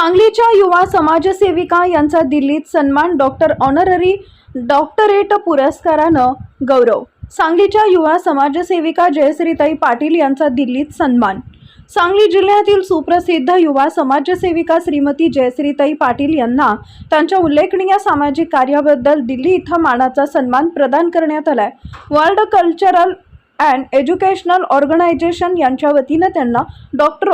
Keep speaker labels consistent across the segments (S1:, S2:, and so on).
S1: सांगलीच्या युवा समाजसेविका यांचा दिल्लीत सन्मान ऑनररी डॉक्टरेट पुरस्कारानं गौरव। सांगलीच्या युवा समाजसेविका जयश्रीताई पाटील यांचा दिल्लीत सन्मान। सांगली जिल्ह्यातील सुप्रसिद्ध युवा समाजसेविका श्रीमती जयश्रीताई पाटील यांना त्यांच्या उल्लेखनीय सामाजिक कार्याबद्दल दिल्ली इथं मानाचा सन्मान प्रदान करण्यात आलाय। World cultural and educational organisation यांच्या वतीनं त्यांना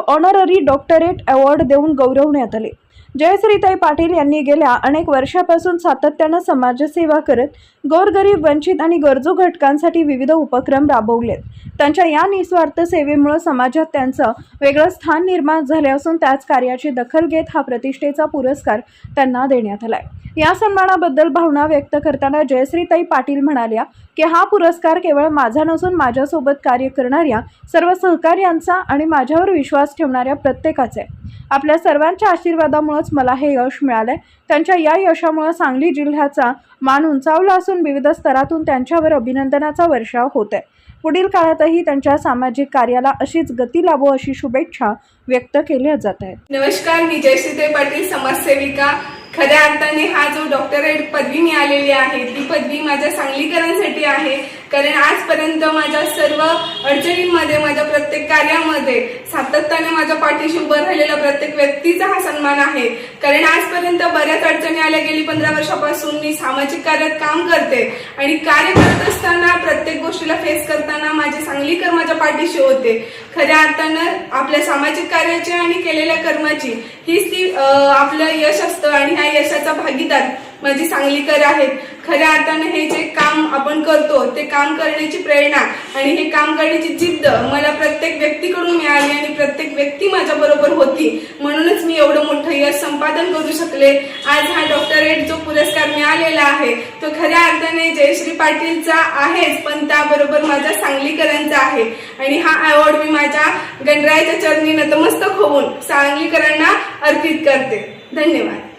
S1: ऑनररी डॉक्टरेट अवॉर्ड देऊन गौरवण्यात आले। जयश्रीताई पाटील यांनी गेल्या अनेक वर्षापासून सातत्यानं समाजसेवा करत गोरगरीब, वंचित आणि गरजू घटकांसाठी विविध उपक्रम राबवलेत। त्यांच्या या निस्वार्थ सेवेमुळे समाजात त्यांचं वेगळं स्थान निर्माण झाले असून त्याच कार्याची दखल घेत हा प्रतिष्ठेचा पुरस्कार त्यांना देण्यात आलाय। या सन्मानाबद्दल भावना व्यक्त करताना जयश्रीताई पाटील म्हणाल्या की हा पुरस्कार केवळ माझा नसून माझ्यासोबत कार्य करणाऱ्या सर्व सहकार्यांचा आणि माझ्यावर विश्वास ठेवणाऱ्या प्रत्येकाचा आहे। आपल्या सर्वांच्या आशीर्वादामुळेच मला हे यश मिळाले। त्यांच्या या यशामुळे सांगली जिल्ह्याचा मान उंचावला असून विविध स्तरातून त्यांच्यावर अभिनंदनाचा वर्षाव होत आहे। पुढील काळातही त्यांच्या सामाजिक कार्याला अशीच गती लाभो अशी शुभेच्छा व्यक्त केल्या जात आहेत।
S2: नमस्कार, मी जयश्रीताई पाटील, समाजसेविका। खऱ्या अर्थाने हा जो डॉक्टरेट पदवी मिळालेली आहे ती पदवी माझ्या सांगलीकरांसाठी आहे, कारण आजपर्यंत माझ्या सर्व अडचणींमध्ये, माझ्या प्रत्येक कार्यामध्ये सातत्याने माझ्या पाठीशी उभं राहिलेल्या प्रत्येक व्यक्तीचा हा सन्मान आहे। कारण आजपर्यंत बऱ्याच अडचणी आल्या, गेली 15 वर्षापासून मी सामाजिक कार्यात काम करते आणि कार्य करत असताना प्रत्येक गोष्टीला फेस करताना माझे सांगलीकर माझ्या पाठीशी होते। खऱ्या अर्थानं आपल्या सामाजिक कार्याची आणि केलेल्या कर्माची हीच ती आपलं यश असतं आणि ह्या यशाचा भागीदार माझी सांगलीकर आहेत। खऱ्या अर्थानं हे जे काम आपण करतो ते काम करण्याची प्रेरणा आणि हे काम करण्याची जिद्द मला प्रत्येक व्यक्तीकडून मिळाली आणि प्रत्येक व्यक्ती माझ्या बरोबर होती, म्हणूनच मी एवढं मोठं यश संपादन करू शकले। आज हा डॉक्टरेट जो पुरस्कार मिळालेला आहे तो खऱ्या अर्थाने जयश्री पाटीलचा आहेच, पण त्याबरोबर माझ्या सांगलीकरांचा आहे आणि हा अवॉर्ड मी माझ्या गणरायाच्या चरणी नतमस्तक होऊन सांगलीकरांना अर्पित करते। धन्यवाद।